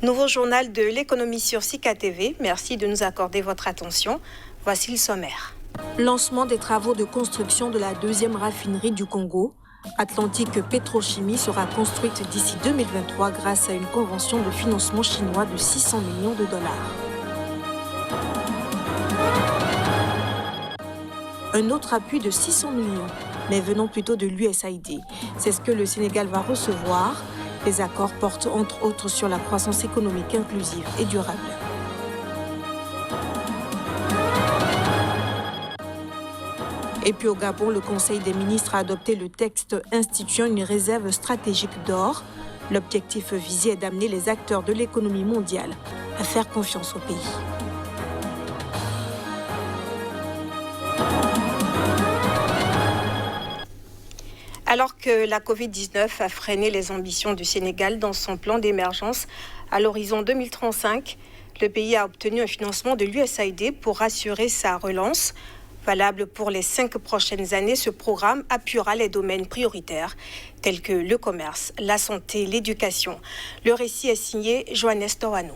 Nouveau journal de l'économie sur Sika TV. Merci de nous accorder votre attention. Voici le sommaire. Lancement des travaux de construction de la deuxième raffinerie du Congo. Atlantique Pétrochimie sera construite d'ici 2023 grâce à une convention de financement chinois de 600 millions de dollars. Un autre appui de 600 millions, mais venant plutôt de l'USAID. C'est ce que le Sénégal va recevoir. Les accords portent entre autres sur la croissance économique inclusive et durable. Et puis au Gabon, le Conseil des ministres a adopté le texte instituant une réserve stratégique d'or. L'objectif visé est d'amener les acteurs de l'économie mondiale à faire confiance au pays. Alors que la Covid-19 a freiné les ambitions du Sénégal dans son plan d'émergence à l'horizon 2035, le pays a obtenu un financement de l'USAID pour assurer sa relance. Valable pour les 5 prochaines années, ce programme appuiera les domaines prioritaires tels que le commerce, la santé, l'éducation. Le récit est signé Johannes Towano.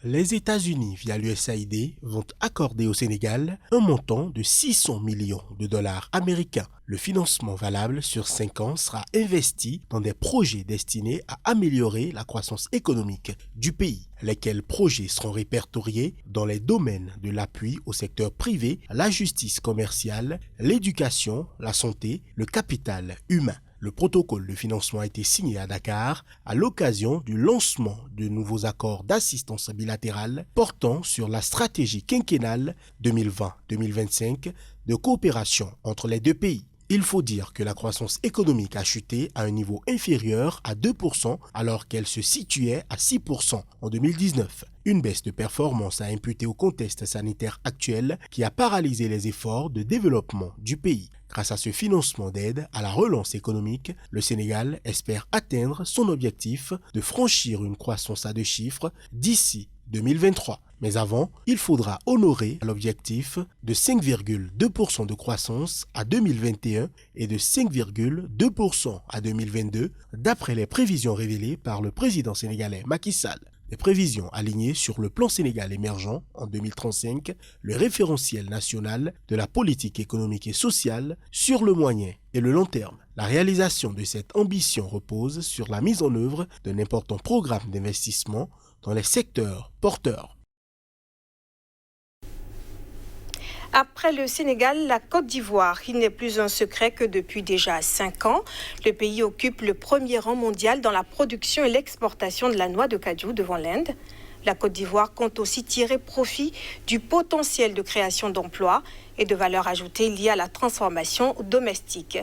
Les États-Unis, via l'USAID, vont accorder au Sénégal un montant de 600 millions de dollars américains. Le financement valable sur 5 ans sera investi dans des projets destinés à améliorer la croissance économique du pays, lesquels projets seront répertoriés dans les domaines de l'appui au secteur privé, la justice commerciale, l'éducation, la santé, le capital humain. Le protocole de financement a été signé à Dakar à l'occasion du lancement de nouveaux accords d'assistance bilatérale portant sur la stratégie quinquennale 2020-2025 de coopération entre les deux pays. Il faut dire que la croissance économique a chuté à un niveau inférieur à 2% alors qu'elle se situait à 6% en 2019. Une baisse de performance à imputer au contexte sanitaire actuel qui a paralysé les efforts de développement du pays. Grâce à ce financement d'aide à la relance économique, le Sénégal espère atteindre son objectif de franchir une croissance à 2 chiffres d'ici 2023. Mais avant, il faudra honorer l'objectif de 5,2% de croissance à 2021 et de 5,2% à 2022, d'après les prévisions révélées par le président sénégalais Macky Sall. Des prévisions alignées sur le plan Sénégal émergent en 2035, le référentiel national de la politique économique et sociale sur le moyen et le long terme. La réalisation de cette ambition repose sur la mise en œuvre d'un important programme d'investissement dans les secteurs porteurs. Après le Sénégal, la Côte d'Ivoire, il n'est plus un secret que depuis déjà 5 ans, le pays occupe le premier rang mondial dans la production et l'exportation de la noix de cajou devant l'Inde. La Côte d'Ivoire compte aussi tirer profit du potentiel de création d'emplois et de valeur ajoutée liée à la transformation domestique.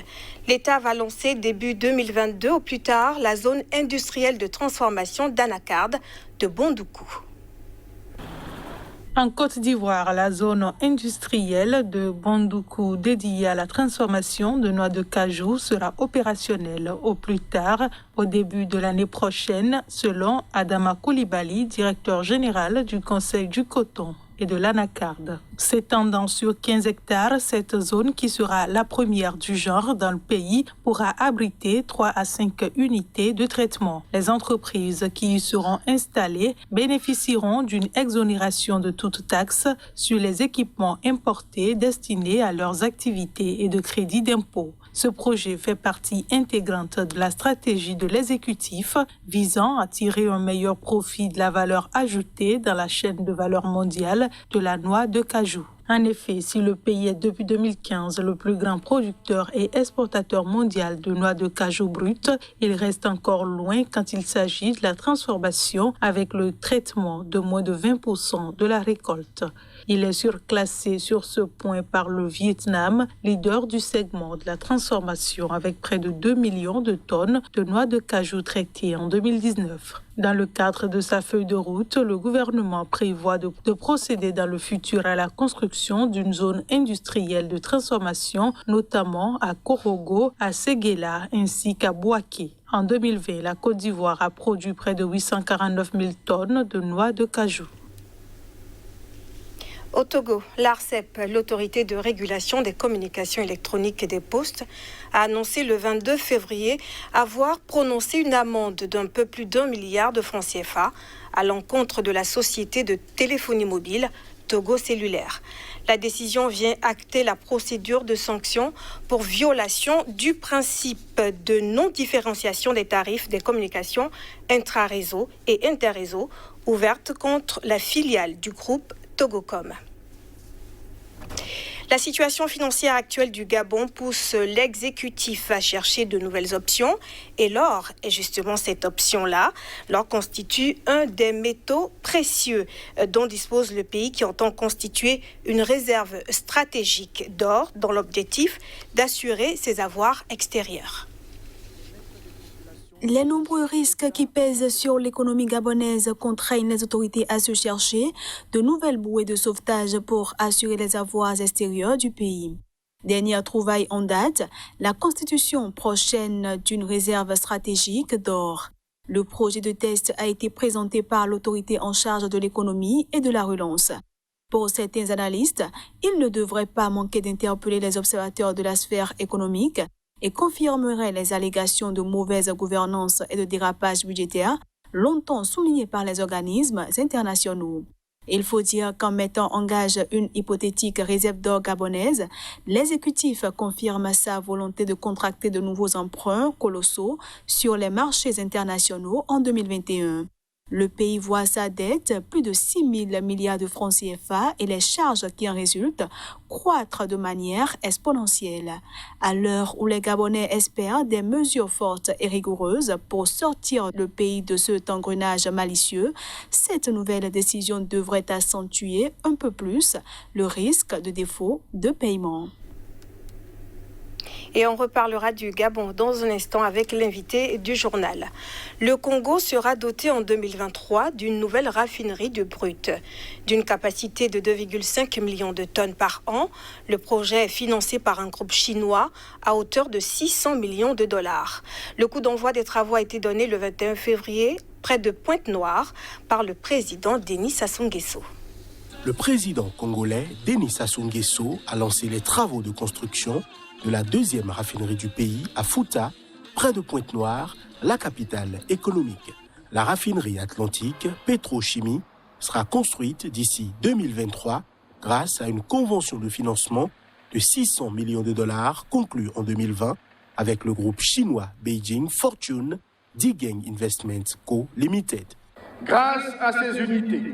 L'État va lancer début 2022 au plus tard la zone industrielle de transformation d'anacarde de Bondoukou. En Côte d'Ivoire, la zone industrielle de Bondoukou dédiée à la transformation de noix de cajou sera opérationnelle au plus tard au début de l'année prochaine, selon Adama Koulibaly, directeur général du Conseil du coton et de l'anacarde. S'étendant sur 15 hectares, cette zone, qui sera la première du genre dans le pays, pourra abriter 3 à 5 unités de traitement. Les entreprises qui y seront installées bénéficieront d'une exonération de toute taxe sur les équipements importés destinés à leurs activités et de crédit d'impôt. Ce projet fait partie intégrante de la stratégie de l'exécutif visant à tirer un meilleur profit de la valeur ajoutée dans la chaîne de valeur mondiale de la noix de cajou. En effet, si le pays est depuis 2015 le plus grand producteur et exportateur mondial de noix de cajou brutes, il reste encore loin quand il s'agit de la transformation avec le traitement de moins de 20% de la récolte. Il est surclassé sur ce point par le Vietnam, leader du segment de la transformation avec près de 2 millions de tonnes de noix de cajou traitées en 2019. Dans le cadre de sa feuille de route, le gouvernement prévoit de procéder dans le futur à la construction d'une zone industrielle de transformation, notamment à Korogo, à Séguéla ainsi qu'à Bouaké. En 2020, la Côte d'Ivoire a produit près de 849 000 tonnes de noix de cajou. Au Togo, l'ARCEP, l'autorité de régulation des communications électroniques et des postes, a annoncé le 22 février avoir prononcé une amende d'un peu plus d'1 milliard de francs CFA à l'encontre de la société de téléphonie mobile Togo Cellulaire. La décision vient acter la procédure de sanction pour violation du principe de non-différenciation des tarifs des communications intra-réseau et inter-réseau ouverte contre la filiale du groupe Togocom. La situation financière actuelle du Gabon pousse l'exécutif à chercher de nouvelles options et l'or est justement cette option-là. L'or constitue un des métaux précieux dont dispose le pays qui entend constituer une réserve stratégique d'or dans l'objectif d'assurer ses avoirs extérieurs. Les nombreux risques qui pèsent sur l'économie gabonaise contraignent les autorités à se chercher de nouvelles bouées de sauvetage pour assurer les avoirs extérieurs du pays. Dernière trouvaille en date, la constitution prochaine d'une réserve stratégique d'or. Le projet de test a été présenté par l'autorité en charge de l'économie et de la relance. Pour certains analystes, il ne devrait pas manquer d'interpeller les observateurs de la sphère économique et confirmerait les allégations de mauvaise gouvernance et de dérapage budgétaire longtemps soulignées par les organismes internationaux. Il faut dire qu'en mettant en gage une hypothétique réserve d'or gabonaise, l'exécutif confirme sa volonté de contracter de nouveaux emprunts colossaux sur les marchés internationaux en 2021. Le pays voit sa dette, plus de 6 000 milliards de francs CFA, et les charges qui en résultent croître de manière exponentielle. À l'heure où les Gabonais espèrent des mesures fortes et rigoureuses pour sortir le pays de cet engrenage malicieux, cette nouvelle décision devrait accentuer un peu plus le risque de défaut de paiement. Et on reparlera du Gabon dans un instant avec l'invité du journal. Le Congo sera doté en 2023 d'une nouvelle raffinerie de brut. D'une capacité de 2,5 millions de tonnes par an, le projet est financé par un groupe chinois à hauteur de 600 millions de dollars. Le coup d'envoi des travaux a été donné le 21 février près de Pointe-Noire par le président Denis Sassou Nguesso. Le président congolais Denis Sassou Nguesso a lancé les travaux de construction de la deuxième raffinerie du pays à Fouta, près de Pointe-Noire, la capitale économique. La raffinerie atlantique Petrochimie sera construite d'ici 2023 grâce à une convention de financement de 600 millions de dollars conclue en 2020 avec le groupe chinois Beijing Fortune Digang Investment Co. Limited. Grâce à ces unités,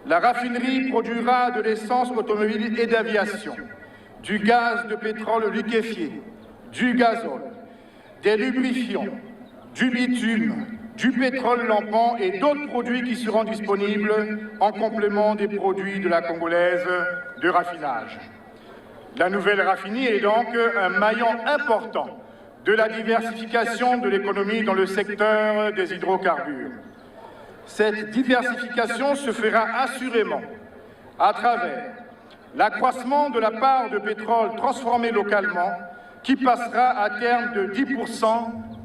la raffinerie produira de l'essence automobile et d'aviation, du gaz de pétrole liquéfié, du gazole, des lubrifiants, du bitume, du pétrole lampant et d'autres produits qui seront disponibles en complément des produits de la Congolaise de raffinage. La nouvelle raffinerie est donc un maillon important de la diversification de l'économie dans le secteur des hydrocarbures. Cette diversification se fera assurément à travers l'accroissement de la part de pétrole transformé localement qui passera à terme de 10%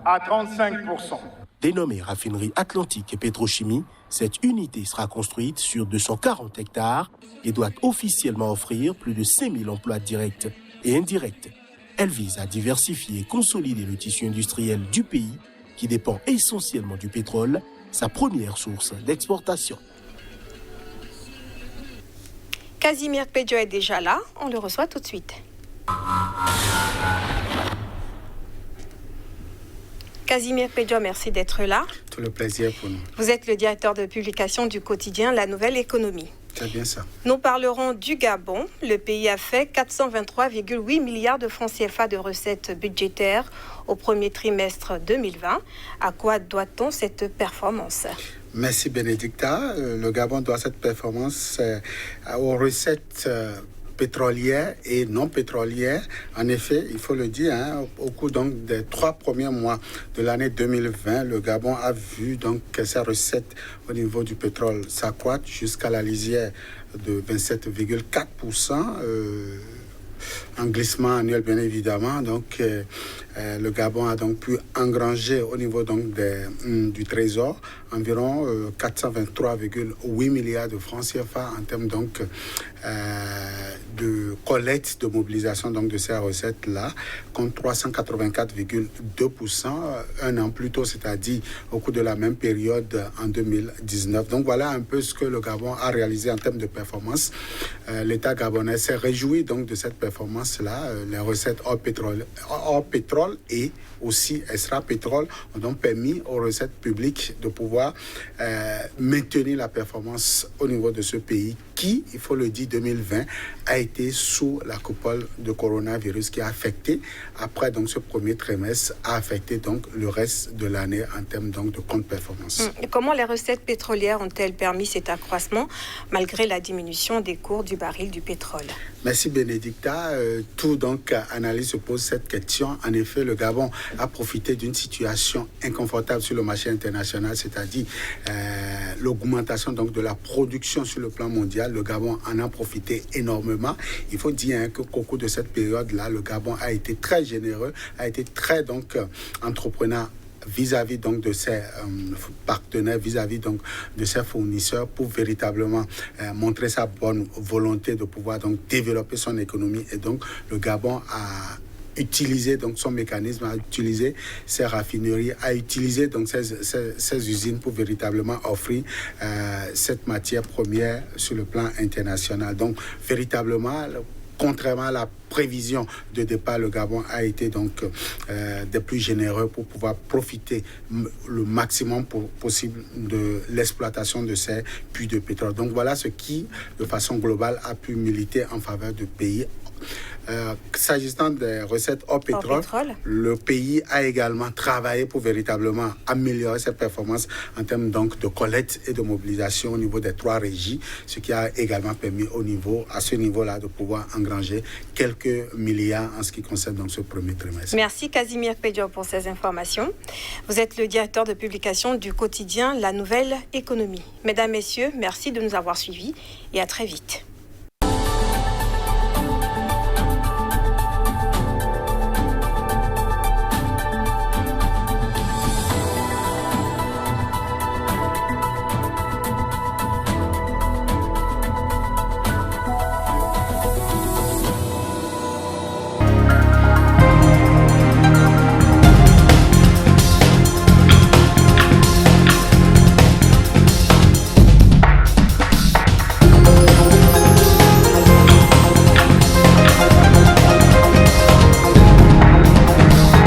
à 35%. Dénommée raffinerie Atlantique et Petrochimie, cette unité sera construite sur 240 hectares et doit officiellement offrir plus de 5000 emplois directs et indirects. Elle vise à diversifier et consolider le tissu industriel du pays qui dépend essentiellement du pétrole, sa première source d'exportation. Casimir Pedjo est déjà là, on le reçoit tout de suite. Casimir Pedjo, merci d'être là. Tout le plaisir pour nous. Vous êtes le directeur de publication du quotidien La Nouvelle Économie. C'est bien ça. Nous parlerons du Gabon. Le pays a fait 423,8 milliards de francs CFA de recettes budgétaires au premier trimestre 2020. À quoi doit-on cette performance ? Merci Bénédicta. Le Gabon doit cette performance aux recettes pétrolières et non pétrolières. En effet, il faut le dire, au cours donc des 3 premiers mois de l'année 2020, le Gabon a vu donc que ses recettes au niveau du pétrole s'accroître jusqu'à la lisière de 27,4%. un glissement annuel bien évidemment. Donc le Gabon a donc pu engranger au niveau donc du trésor environ 423,8 milliards de francs CFA en termes donc de collecte, de mobilisation donc de ces recettes-là, contre 384,2% un an plus tôt, c'est-à-dire au cours de la même période en 2019. Donc voilà un peu ce que le Gabon a réalisé en termes de performance. L'État gabonais s'est réjoui donc de cette performance-là. Les recettes hors pétrole et aussi extra pétrole ont donc permis aux recettes publiques de pouvoir maintenir la performance au niveau de ce pays qui, il faut le dire, 2020 a été sous la coupole de coronavirus qui a affecté, après donc ce premier trimestre, a affecté donc le reste de l'année en termes donc de compte performance. Comment les recettes pétrolières ont-elles permis cet accroissement malgré la diminution des cours du baril du pétrole? Merci Bénédicta. Tout donc analyse se pose cette question. En effet, le Gabon a profité d'une situation inconfortable sur le marché international, c'est-à-dire l'augmentation donc de la production sur le plan mondial. Le Gabon en a profité énormément. Il faut dire qu'au cours de cette période-là, le Gabon a été très généreux, a été très donc entrepreneur vis-à-vis donc de ses partenaires, vis-à-vis donc de ses fournisseurs, pour véritablement montrer sa bonne volonté de pouvoir donc développer son économie. Et donc le Gabon a utilisé donc son mécanisme, a utilisé ses raffineries, a utilisé donc ses usines pour véritablement offrir cette matière première sur le plan international. Donc véritablement, contrairement à la prévision de départ, le Gabon a été donc des plus généreux pour pouvoir profiter le maximum possible de l'exploitation de ces puits de pétrole. Donc voilà ce qui, de façon globale, a pu militer en faveur du pays. S'agissant des recettes hors pétrole, le pays a également travaillé pour véritablement améliorer ses performances en termes donc de collecte et de mobilisation au niveau des 3 régies, ce qui a également permis à ce niveau-là de pouvoir engranger quelques milliards en ce qui concerne donc ce premier trimestre. Merci Casimir Pédior pour ces informations. Vous êtes le directeur de publication du quotidien La Nouvelle Économie. Mesdames, Messieurs, merci de nous avoir suivis et à très vite.